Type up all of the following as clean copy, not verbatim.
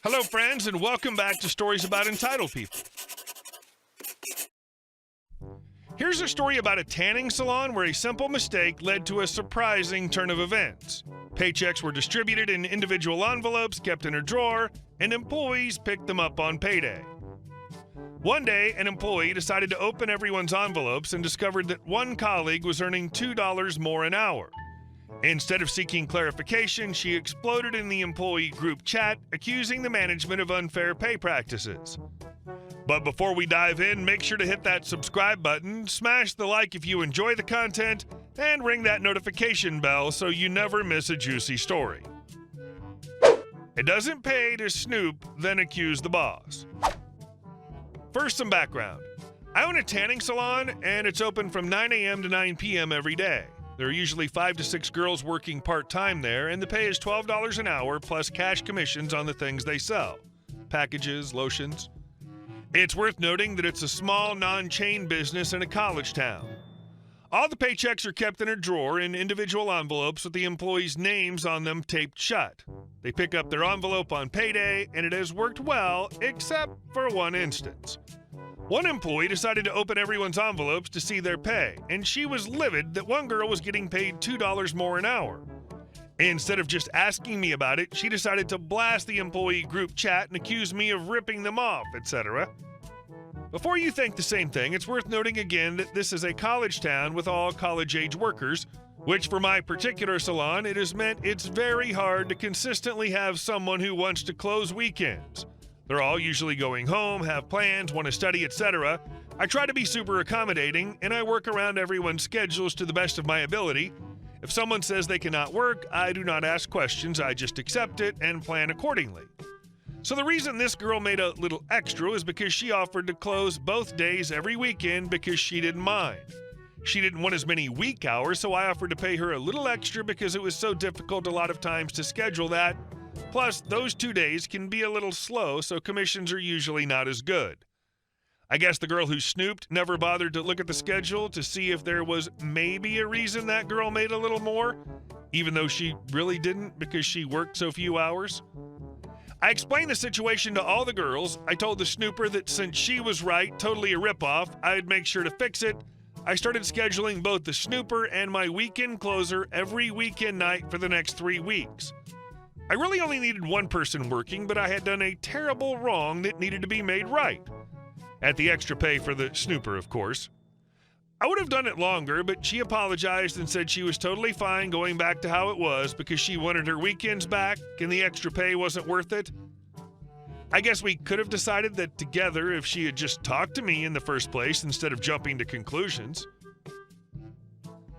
Hello, friends, and welcome back to Stories About Entitled People. Here's a story about a tanning salon where a simple mistake led to a surprising turn of events. Paychecks were distributed in individual envelopes kept in a drawer, and employees picked them up on payday. One day, an employee decided to open everyone's envelopes and discovered that one colleague was earning $2 more an hour. Instead of seeking clarification, she exploded in the employee group chat, accusing the management of unfair pay practices. But before we dive in, make sure to hit that subscribe button, smash the like if you enjoy the content, and ring that notification bell so you never miss a juicy story. It doesn't pay to snoop, then accuse the boss. First, some background. I own a tanning salon, and it's open from 9 a.m. to 9 p.m. every day. There are usually 5 to 6 girls working part-time there, and the pay is $12 an hour plus cash commissions on the things they sell. Packages, lotions. It's worth noting that it's a small, non-chain business in a college town. All the paychecks are kept in a drawer in individual envelopes with the employees' names on them taped shut. They pick up their envelope on payday, and it has worked well, except for one instance. One employee decided to open everyone's envelopes to see their pay, and she was livid that one girl was getting paid $2 more an hour. Instead of just asking me about it, she decided to blast the employee group chat and accuse me of ripping them off, etc. Before you think the same thing, it's worth noting again that this is a college town with all college-age workers, which for my particular salon, it has meant it's very hard to consistently have someone who wants to close weekends. They're all usually going home, have plans, want to study, etc. I try to be super accommodating, and I work around everyone's schedules to the best of my ability. If someone says they cannot work, I do not ask questions, I just accept it and plan accordingly. So the reason this girl made a little extra is because she offered to close both days every weekend because she didn't mind. She didn't want as many week hours, so I offered to pay her a little extra because it was so difficult a lot of times to schedule that. Plus, those 2 days can be a little slow, so commissions are usually not as good. I guess the girl who snooped never bothered to look at the schedule to see if there was maybe a reason that girl made a little more, even though she really didn't because she worked so few hours. I explained the situation to all the girls. I told the snooper that since she was right, totally a ripoff, I'd make sure to fix it. I started scheduling both the snooper and my weekend closer every weekend night for the next 3 weeks. I really only needed one person working, but I had done a terrible wrong that needed to be made right. At the extra pay for the snooper, of course. I would have done it longer, but she apologized and said she was totally fine going back to how it was because she wanted her weekends back and the extra pay wasn't worth it. I guess we could have decided that together if she had just talked to me in the first place instead of jumping to conclusions.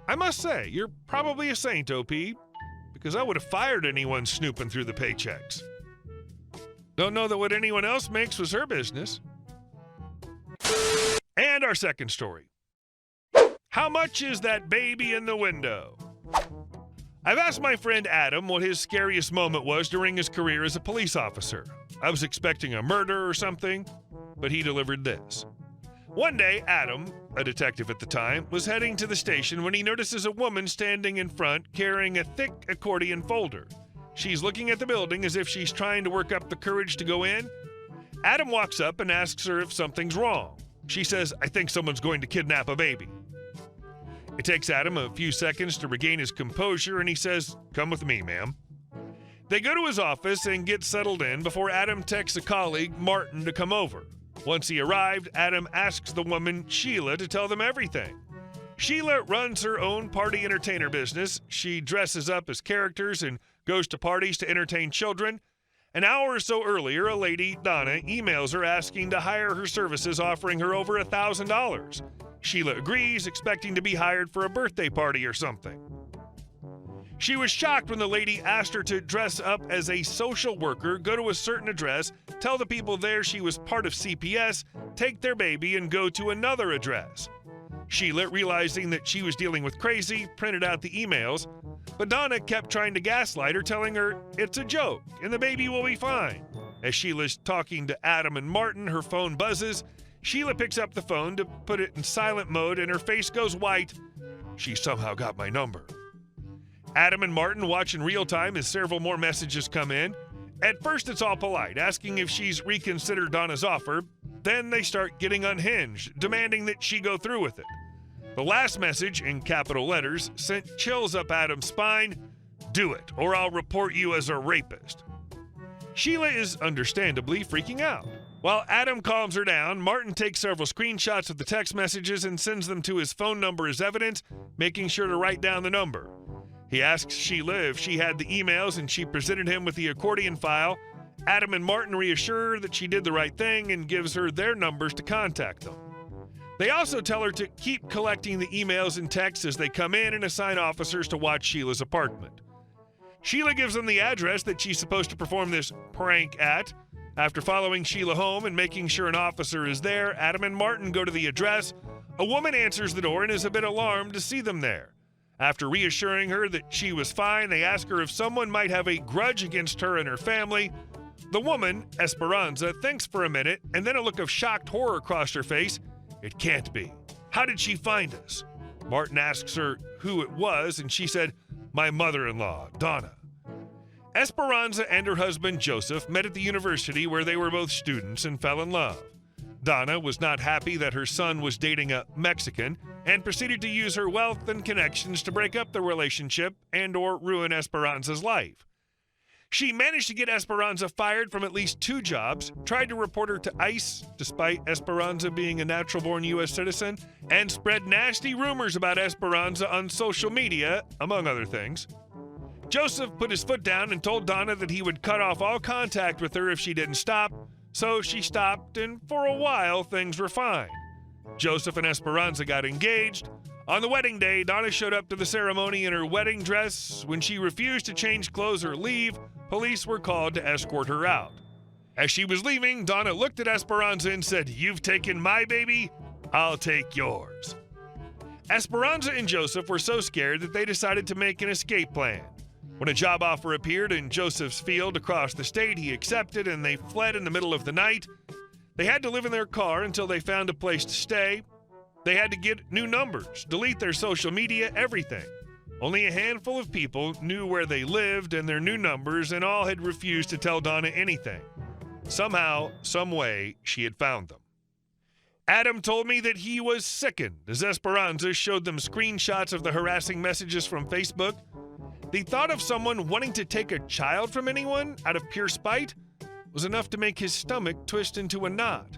I must say, you're probably a saint, OP, because I would have fired anyone snooping through the paychecks. Don't know that what anyone else makes was her business. And our second story. How much is that baby in the window? I've asked my friend Adam what his scariest moment was during his career as a police officer. I was expecting a murder or something, but he delivered this. One day, Adam, a detective at the time, was heading to the station when he notices a woman standing in front carrying a thick accordion folder. She's looking at the building as if she's trying to work up the courage to go in. Adam walks up and asks her if something's wrong. She says, "I think someone's going to kidnap a baby." It takes Adam a few seconds to regain his composure, and he says, "Come with me, ma'am." They go to his office and get settled in before Adam texts a colleague, Martin, to come over. Once he arrived, Adam asks the woman, Sheila, to tell them everything. Sheila runs her own party entertainer business. She dresses up as characters and goes to parties to entertain children. An hour or so earlier, a lady, Donna, emails her asking to hire her services, offering her over $1,000. Sheila agrees, expecting to be hired for a birthday party or something. She was shocked when the lady asked her to dress up as a social worker, go to a certain address, tell the people there she was part of CPS, take their baby, and go to another address. Sheila, realizing that she was dealing with crazy, printed out the emails, but Donna kept trying to gaslight her, telling her it's a joke and the baby will be fine. As Sheila's talking to Adam and Martin, her phone buzzes. Sheila picks up the phone to put it in silent mode and her face goes white. She somehow got my number. Adam and Martin watch in real time as several more messages come in. At first, it's all polite, asking if she's reconsidered Donna's offer. Then they start getting unhinged, demanding that she go through with it. The last message, in capital letters, sent chills up Adam's spine. Do it, or I'll report you as a rapist. Sheila is understandably freaking out. While Adam calms her down, Martin takes several screenshots of the text messages and sends them to his phone number as evidence, making sure to write down the number. He asks Sheila if she had the emails, and she presented him with the accordion file. Adam and Martin reassure her that she did the right thing and gives her their numbers to contact them. They also tell her to keep collecting the emails and texts as they come in and assign officers to watch Sheila's apartment. Sheila gives them the address that she's supposed to perform this prank at. After following Sheila home and making sure an officer is there, Adam and Martin go to the address. A woman answers the door and is a bit alarmed to see them there. After reassuring her that she was fine, they ask her if someone might have a grudge against her and her family. The woman, Esperanza, thinks for a minute and then a look of shocked horror crossed her face. It can't be. How did she find us? Martin asks her who it was, and she said, my mother-in-law, Donna. Esperanza and her husband, Joseph, met at the university where they were both students and fell in love. Donna was not happy that her son was dating a Mexican and proceeded to use her wealth and connections to break up the relationship and/or ruin Esperanza's life. She managed to get Esperanza fired from at least 2 jobs, tried to report her to ICE, despite Esperanza being a natural-born U.S. citizen, and spread nasty rumors about Esperanza on social media, among other things. Joseph put his foot down and told Donna that he would cut off all contact with her if she didn't stop, so she stopped, and for a while, things were fine. Joseph and Esperanza got engaged. On the wedding day, Donna showed up to the ceremony in her wedding dress. When she refused to change clothes or leave, police were called to escort her out. As she was leaving, Donna looked at Esperanza and said, "You've taken my baby, I'll take yours." Esperanza and Joseph were so scared that they decided to make an escape plan. When a job offer appeared in Joseph's field across the state, he accepted and they fled in the middle of the night. They had to live in their car until they found a place to stay. They had to get new numbers, delete their social media, everything. Only a handful of people knew where they lived and their new numbers, and all had refused to tell Donna anything. Somehow, some way, she had found them. Adam told me that he was sickened as Esperanza showed them screenshots of the harassing messages from Facebook. The thought of someone wanting to take a child from anyone out of pure spite was enough to make his stomach twist into a knot.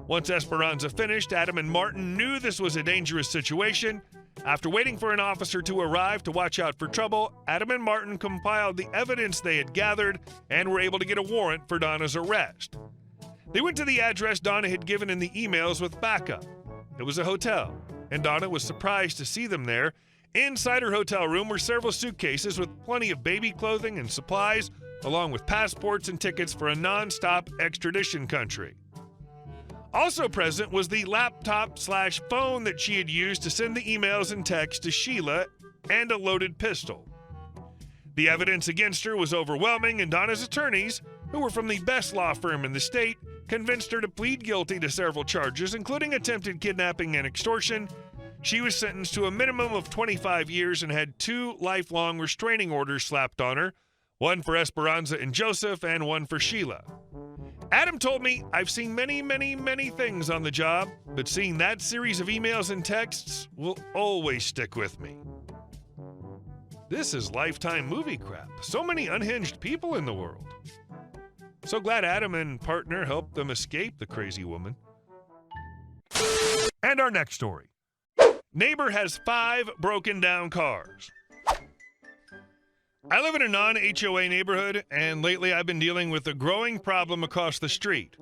Once Esperanza finished, Adam and Martin knew this was a dangerous situation. After waiting for an officer to arrive to watch out for trouble, Adam and Martin compiled the evidence they had gathered and were able to get a warrant for Donna's arrest. They went to the address Donna had given in the emails with backup. It was a hotel, and Donna was surprised to see them there. Inside her hotel room were several suitcases with plenty of baby clothing and supplies, along with passports and tickets for a non-stop extradition country. Also present was the laptop/phone that she had used to send the emails and texts to Sheila, and a loaded pistol. The evidence against her was overwhelming, and Donna's attorneys, who were from the best law firm in the state, convinced her to plead guilty to several charges, including attempted kidnapping and extortion. She was sentenced to a minimum of 25 years and had 2 lifelong restraining orders slapped on her, one for Esperanza and Joseph and one for Sheila. Adam told me, "I've seen many, many, many things on the job, but seeing that series of emails and texts will always stick with me." This is Lifetime movie crap. So many unhinged people in the world. So glad Adam and partner helped them escape the crazy woman. And our next story. Neighbor has 5 broken down cars. I live in a non-HOA neighborhood, and lately I've been dealing with a growing problem across the street.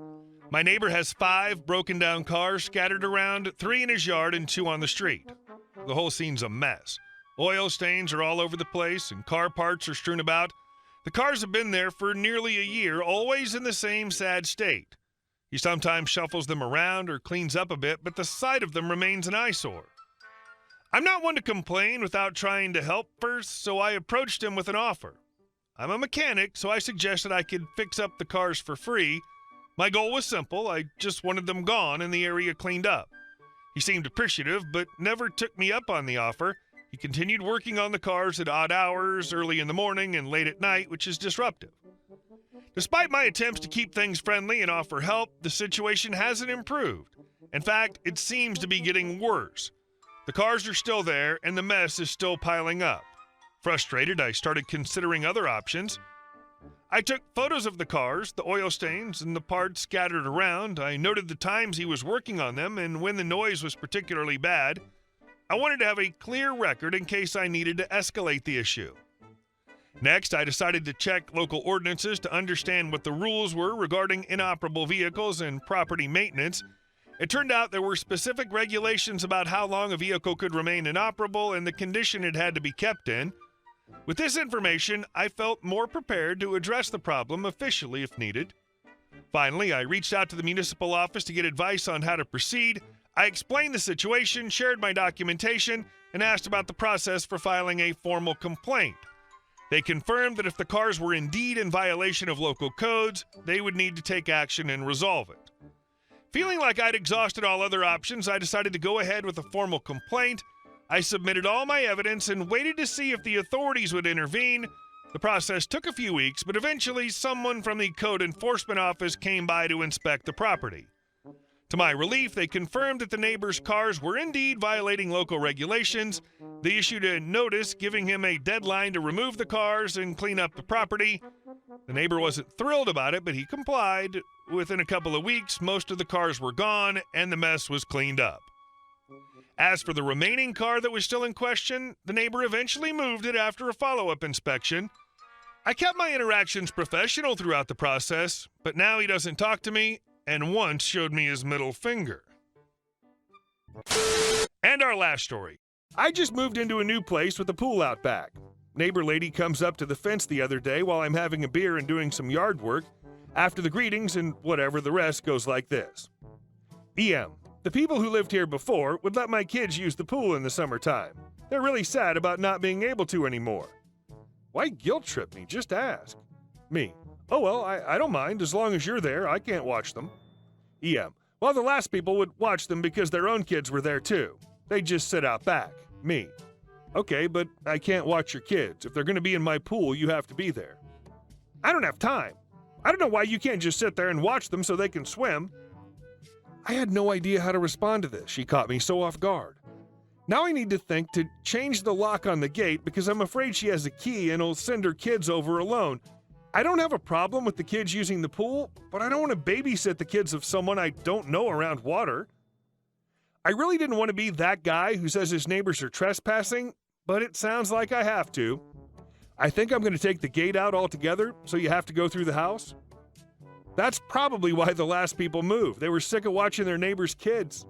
My neighbor has 5 broken down cars scattered around, 3 in his yard and 2 on the street. The whole scene's a mess. Oil stains are all over the place, and car parts are strewn about. The cars have been there for nearly a year, always in the same sad state. He sometimes shuffles them around or cleans up a bit, but the sight of them remains an eyesore. I'm not one to complain without trying to help first, so I approached him with an offer. I'm a mechanic, so I suggested I could fix up the cars for free. My goal was simple. I just wanted them gone and the area cleaned up. He seemed appreciative, but never took me up on the offer. He continued working on the cars at odd hours, early in the morning and late at night, which is disruptive. Despite my attempts to keep things friendly and offer help, the situation hasn't improved. In fact, it seems to be getting worse. The cars are still there, and the mess is still piling up. Frustrated, I started considering other options. I took photos of the cars, the oil stains, and the parts scattered around. I noted the times he was working on them and when the noise was particularly bad. I wanted to have a clear record in case I needed to escalate the issue. Next, I decided to check local ordinances to understand what the rules were regarding inoperable vehicles and property maintenance. It turned out there were specific regulations about how long a vehicle could remain inoperable and the condition it had to be kept in. With this information, I felt more prepared to address the problem officially if needed. Finally, I reached out to the municipal office to get advice on how to proceed. I explained the situation, shared my documentation, and asked about the process for filing a formal complaint. They confirmed that if the cars were indeed in violation of local codes, they would need to take action and resolve it. Feeling like I'd exhausted all other options, I decided to go ahead with a formal complaint. I submitted all my evidence and waited to see if the authorities would intervene. The process took a few weeks, but eventually someone from the code enforcement office came by to inspect the property. To my relief, they confirmed that the neighbor's cars were indeed violating local regulations. They issued a notice giving him a deadline to remove the cars and clean up the property. The neighbor wasn't thrilled about it, but he complied. Within a couple of weeks, most of the cars were gone and the mess was cleaned up. As for the remaining car that was still in question, the neighbor eventually moved it after a follow-up inspection. I kept my interactions professional throughout the process, but now he doesn't talk to me and once showed me his middle finger. And our last story. I just moved into a new place with a pool out back. Neighbor lady comes up to the fence the other day while I'm having a beer and doing some yard work. After the greetings and whatever, the rest goes like this. EM, the people who lived here before would let my kids use the pool in the summertime. They're really sad about not being able to anymore. Why guilt trip me? Just ask. Me. Oh, well, I don't mind. As long as you're there, I can't watch them. EM. Well, the last people would watch them because their own kids were there too. They'd just sit out back. Me. Okay, but I can't watch your kids. If they're going to be in my pool, you have to be there. I don't have time. I don't know why you can't just sit there and watch them so they can swim. I had no idea how to respond to this. She caught me so off guard. Now I need to think to change the lock on the gate because I'm afraid she has a key and will send her kids over alone. I don't have a problem with the kids using the pool, but I don't want to babysit the kids of someone I don't know around water. I really didn't want to be that guy who says his neighbors are trespassing, but it sounds like I have to. I think I'm going to take the gate out altogether, so you have to go through the house. That's probably why the last people moved. They were sick of watching their neighbors' kids.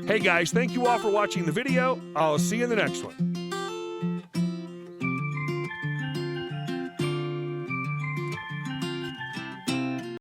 Hey guys, thank you all for watching the video. I'll see you in the next one.